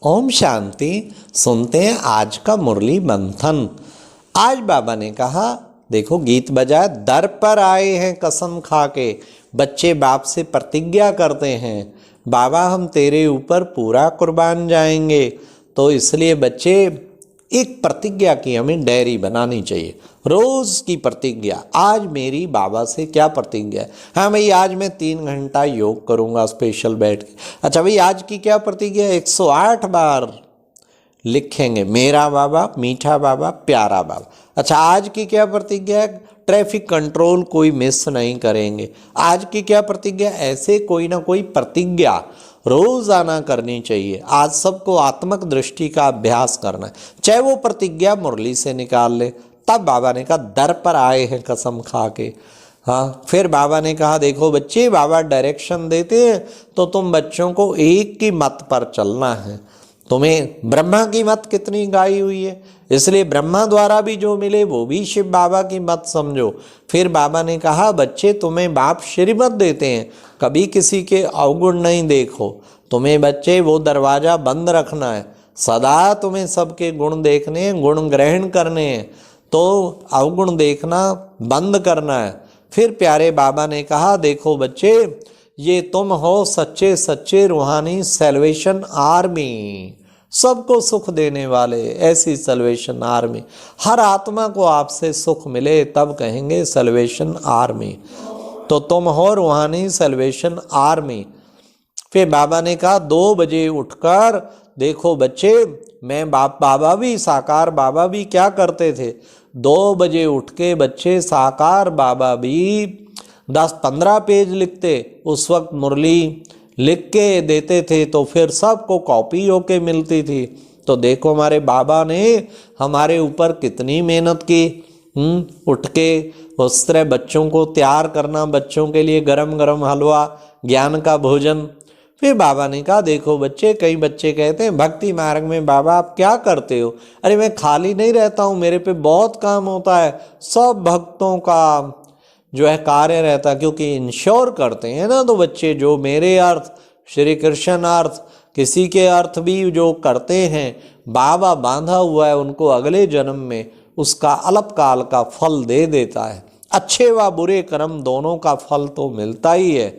ओम शांति। सुनते हैं आज का मुरली मंथन। आज बाबा ने कहा, देखो गीत बजाया, दर पर आए हैं कसम खा के। बच्चे बाप से प्रतिज्ञा करते हैं, बाबा हम तेरे ऊपर पूरा कुर्बान जाएंगे। तो इसलिए बच्चे एक प्रतिज्ञा की हमें डायरी बनानी चाहिए, रोज की प्रतिज्ञा। आज मेरी बाबा से क्या प्रतिज्ञा है? हाँ भाई, आज मैं 3 घंटा योग करूंगा स्पेशल बैठ के। अच्छा भाई, आज की क्या प्रतिज्ञा है? 108 बार लिखेंगे, मेरा बाबा, मीठा बाबा, प्यारा बाबा। अच्छा, आज की क्या प्रतिज्ञा है? ट्रैफिक कंट्रोल कोई मिस नहीं करेंगे। आज की क्या प्रतिज्ञा? ऐसे कोई ना कोई प्रतिज्ञा रोजाना करनी चाहिए। आज सबको आत्मक दृष्टि का अभ्यास करना है, चाहे वो प्रतिज्ञा मुरली से निकाल ले। तब बाबा ने कहा, दर पर आए हैं कसम खा के। हाँ, फिर बाबा ने कहा, देखो बच्चे, बाबा डायरेक्शन देते हैं तो तुम बच्चों को एक की मत पर चलना है। तुम्हें ब्रह्मा की मत कितनी गाई हुई है, इसलिए ब्रह्मा द्वारा भी जो मिले वो भी शिव बाबा की मत समझो। फिर बाबा ने कहा, बच्चे तुम्हें बाप श्रीमत देते हैं, कभी किसी के अवगुण नहीं देखो। तुम्हें बच्चे वो दरवाज़ा बंद रखना है, सदा तुम्हें सबके गुण देखने हैं, गुण ग्रहण करने हैं, तो अवगुण देखना बंद करना है। फिर प्यारे बाबा ने कहा, देखो बच्चे, ये तुम हो सच्चे सच्चे रूहानी सैल्वेशन आर्मी, सबको सुख देने वाले, ऐसी सैल्वेशन आर्मी। हर आत्मा को आपसे सुख मिले तब कहेंगे सैल्वेशन आर्मी। तो तुम हो रूहानी सैल्वेशन आर्मी। फिर बाबा ने कहा, 2 बजे उठकर देखो बच्चे, मैं बाबा भी, साकार बाबा भी क्या करते थे? 2 बजे उठ के बच्चे साकार बाबा भी 10-15 पेज लिखते। उस वक्त मुरली लिख के देते थे तो फिर सबको कॉपी होके मिलती थी। तो देखो हमारे बाबा ने हमारे ऊपर कितनी मेहनत की। उठ के उस तरह बच्चों को तैयार करना, बच्चों के लिए गरम गरम हलवा, ज्ञान का भोजन। फिर बाबा ने कहा, देखो बच्चे, कई बच्चे कहते हैं भक्ति मार्ग में बाबा आप क्या करते हो? अरे मैं खाली नहीं रहता हूँ, मेरे पे बहुत काम होता है, सब भक्तों का जो है कार्य रहता है, क्योंकि इंश्योर करते हैं ना। तो बच्चे जो मेरे अर्थ, श्री कृष्ण अर्थ, किसी के अर्थ भी जो करते हैं, बाबा बांधा हुआ है उनको अगले जन्म में उसका अल्पकाल का फल दे देता है। अच्छे व बुरे कर्म दोनों का फल तो मिलता ही है।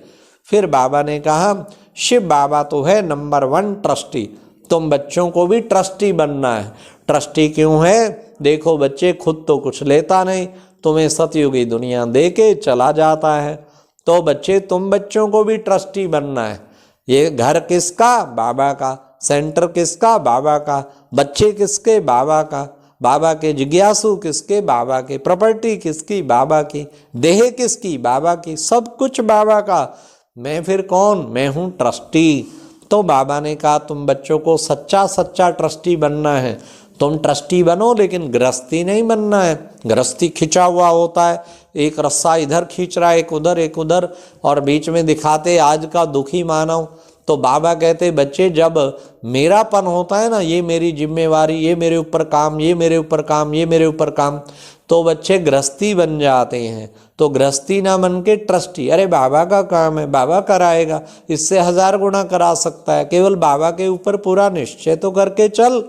फिर बाबा ने कहा, शिव बाबा तो है नंबर 1 ट्रस्टी, तुम बच्चों को भी ट्रस्टी बनना है। ट्रस्टी क्यों है? देखो बच्चे, खुद तो कुछ लेता नहीं, तुम्हें सतयुगी दुनिया दे के चला जाता है। तो बच्चे, तुम बच्चों को भी ट्रस्टी बनना है। ये घर किसका? बाबा का। सेंटर किसका? बाबा का। बच्चे किसके? बाबा का। बाबा के। जिज्ञासु किसके? बाबा के। प्रॉपर्टी किसकी? बाबा की। देह किसकी? बाबा की। सब कुछ बाबा का। मैं फिर कौन? मैं हूँ ट्रस्टी। तो बाबा ने कहा, तुम बच्चों को सच्चा सच्चा ट्रस्टी बनना है। तुम ट्रस्टी बनो, लेकिन गृहस्थी नहीं बनना है। गृहस्थी खिंचा हुआ होता है, एक रस्सा इधर खींच रहा है, एक उधर एक उधर, और बीच में दिखाते आज का दुखी मानव। तो बाबा कहते, बच्चे जब मेरापन होता है ना, ये मेरी जिम्मेवारी, ये मेरे ऊपर काम, ये मेरे ऊपर काम, ये मेरे ऊपर काम, तो बच्चे गृहस्थी बन जाते हैं। तो गृहस्थी ना बन के ट्रस्टी, अरे बाबा का काम है, बाबा कराएगा, इससे 1000 गुना करा सकता है। केवल बाबा के ऊपर पूरा निश्चय तो करके चल,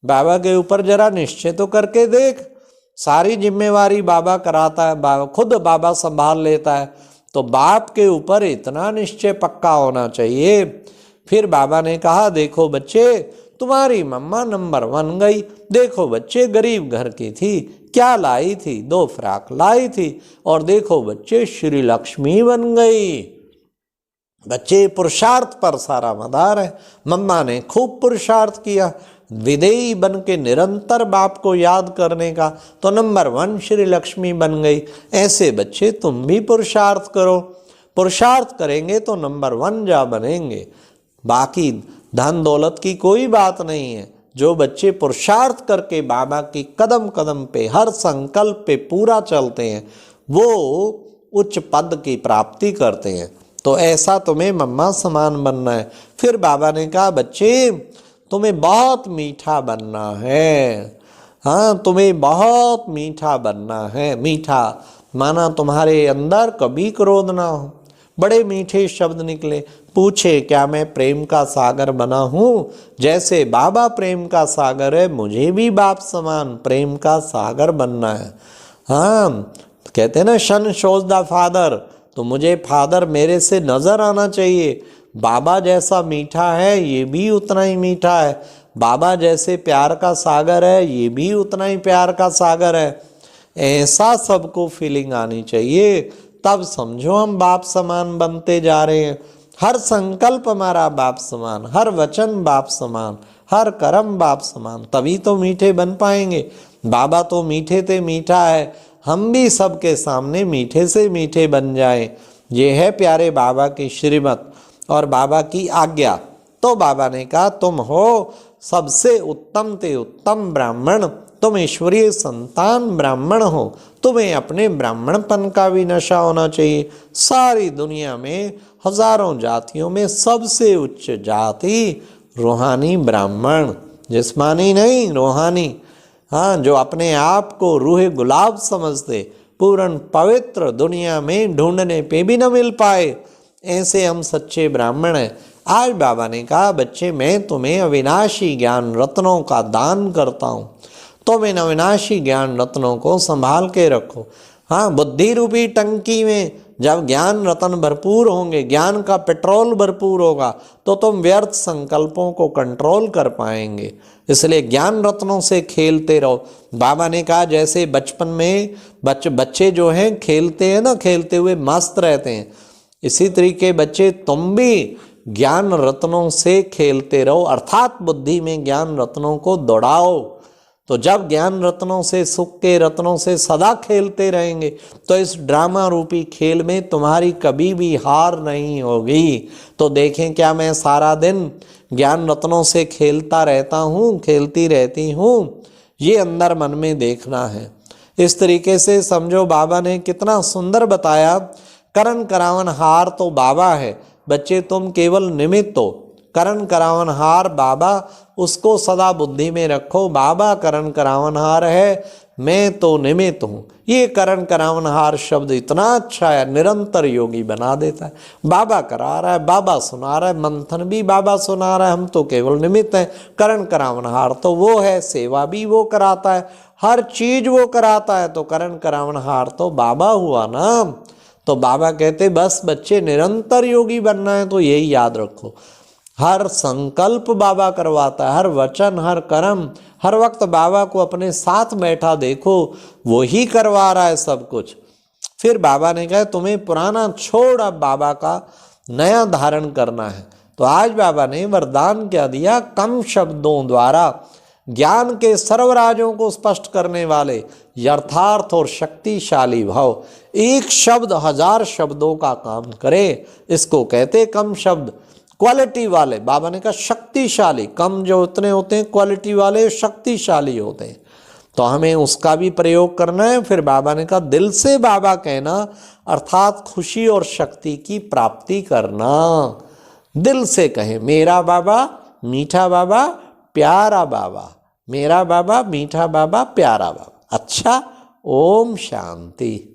बाबा के ऊपर जरा निश्चय तो करके देख। सारी जिम्मेवारी बाबा कराता है, बाबा खुद बाबा संभाल लेता है। तो बाप के ऊपर इतना निश्चय पक्का होना चाहिए। फिर बाबा ने कहा, देखो बच्चे, तुम्हारी मम्मा नंबर 1 गई। देखो बच्चे, गरीब घर की थी, क्या लाई थी? 2 फ्राक लाई थी। और देखो बच्चे, श्री लक्ष्मी बन गई। बच्चे, पुरुषार्थ पर सारा मदार है। मम्मा ने खूब पुरुषार्थ किया, विदेही बन के निरंतर बाप को याद करने का, तो नंबर 1 श्री लक्ष्मी बन गई। ऐसे बच्चे तुम भी पुरुषार्थ करो। पुरुषार्थ करेंगे तो नंबर 1 जा बनेंगे। बाकी धन दौलत की कोई बात नहीं है। जो बच्चे पुरुषार्थ करके बाबा की कदम कदम पे, हर संकल्प पे पूरा चलते हैं, वो उच्च पद की प्राप्ति करते हैं। तो ऐसा तुम्हें मम्मा समान बनना है। फिर बाबा ने कहा, बच्चे तुम्हें बहुत मीठा बनना है। हाँ, तुम्हें बहुत मीठा बनना है। मीठा माना तुम्हारे अंदर कभी क्रोध ना हो, बड़े मीठे शब्द निकले, पूछे क्या मैं प्रेम का सागर बना हूँ? जैसे बाबा प्रेम का सागर है, मुझे भी बाप समान प्रेम का सागर बनना है। हाँ, कहते हैं ना सन शोज द फादर, तो मुझे फादर मेरे से नजर आना चाहिए। बाबा जैसा मीठा है ये भी उतना ही मीठा है, बाबा जैसे प्यार का सागर है ये भी उतना ही प्यार का सागर है। ऐसा सबको फीलिंग आनी चाहिए, तब समझो हम बाप समान बनते जा रहे हैं। हर संकल्प हमारा बाप समान, हर वचन बाप समान, हर कर्म बाप समान, तभी तो मीठे बन पाएंगे। बाबा तो मीठे ते मीठा है, हम भी सबके सामने मीठे से मीठे बन जाएं। ये है प्यारे बाबा की श्रीमत और बाबा की आज्ञा। तो बाबा ने कहा तुम हो सबसे उत्तम ते उत्तम ब्राह्मण, तुम ईश्वरीय संतान ब्राह्मण हो, तुम्हें अपने ब्राह्मणपन का भी नशा होना चाहिए। सारी दुनिया में हजारों जातियों में सबसे उच्च जाति रूहानी ब्राह्मण, जिस्मानी नहीं रूहानी। हाँ, जो अपने आप को रूह गुलाब समझते, पूर्ण पवित्र दुनिया में ढूंढने पे भी न मिल पाए, ऐसे हम सच्चे ब्राह्मण हैं। आज बाबा ने कहा बच्चे मैं तुम्हें अविनाशी ज्ञान रत्नों का दान करता हूँ, तुम इन अविनाशी ज्ञान रत्नों को संभाल के रखो। हाँ, बुद्धि रूपी टंकी में जब ज्ञान रत्न भरपूर होंगे, ज्ञान का पेट्रोल भरपूर होगा, तो तुम व्यर्थ संकल्पों को कंट्रोल कर पाएंगे। इसलिए ज्ञान रत्नों से खेलते रहो। बाबा ने कहा जैसे बचपन में बच्चे जो हैं खेलते हैं ना, खेलते हुए मस्त रहते हैं, इसी तरीके बच्चे तुम भी ज्ञान रत्नों से खेलते रहो, अर्थात बुद्धि में ज्ञान रत्नों को दौड़ाओ। तो जब ज्ञान रत्नों से, सुख के रत्नों से सदा खेलते रहेंगे, तो इस ड्रामा रूपी खेल में तुम्हारी कभी भी हार नहीं होगी। तो देखें क्या मैं सारा दिन ज्ञान रत्नों से खेलता रहता हूँ, खेलती रहती हूँ, ये अंदर मन में देखना है। इस तरीके से समझो बाबा ने कितना सुंदर बताया। करण करावन हार तो बाबा है, बच्चे तुम केवल निमित्त हो। करण करावनहार बाबा, उसको सदा बुद्धि में रखो। बाबा करण करावनहार है, मैं तो निमित्त हूँ। ये करण करावनहार शब्द इतना अच्छा है, निरंतर योगी बना देता है। बाबा करा रहा है, बाबा सुना रहा है, मंथन भी बाबा सुना रहा है, हम तो केवल निमित्त हैं। करण करावनहार तो वो है, सेवा भी वो कराता है, हर चीज वो कराता है, तो करण करावनहार तो बाबा हुआ ना। तो बाबा कहते बस बच्चे निरंतर योगी बनना है, तो यही याद रखो। हर संकल्प बाबा करवाता है, हर वचन, हर कर्म, हर वक्त बाबा को अपने साथ बैठा देखो, वो ही करवा रहा है सब कुछ। फिर बाबा ने कहा तुम्हें पुराना छोड़ अब बाबा का नया धारण करना है। तो आज बाबा ने वरदान क्या दिया, कम शब्दों द्वारा ज्ञान के सर्वराजों को स्पष्ट करने वाले यथार्थ और शक्तिशाली भाव, एक शब्द 1000 शब्दों का काम करे, इसको कहते कम शब्द। क्वालिटी वाले, बाबा ने कहा शक्तिशाली, कम जो उतने होते हैं, क्वालिटी वाले शक्तिशाली होते हैं। तो हमें उसका भी प्रयोग करना है। फिर बाबा ने कहा दिल से बाबा कहना, अर्थात खुशी और शक्ति की प्राप्ति करना। दिल से कहे मेरा बाबा, मीठा बाबा, प्यारा बाबा, मेरा बाबा, मीठा बाबा, प्यारा बाबा। अच्छा, ओम शांति।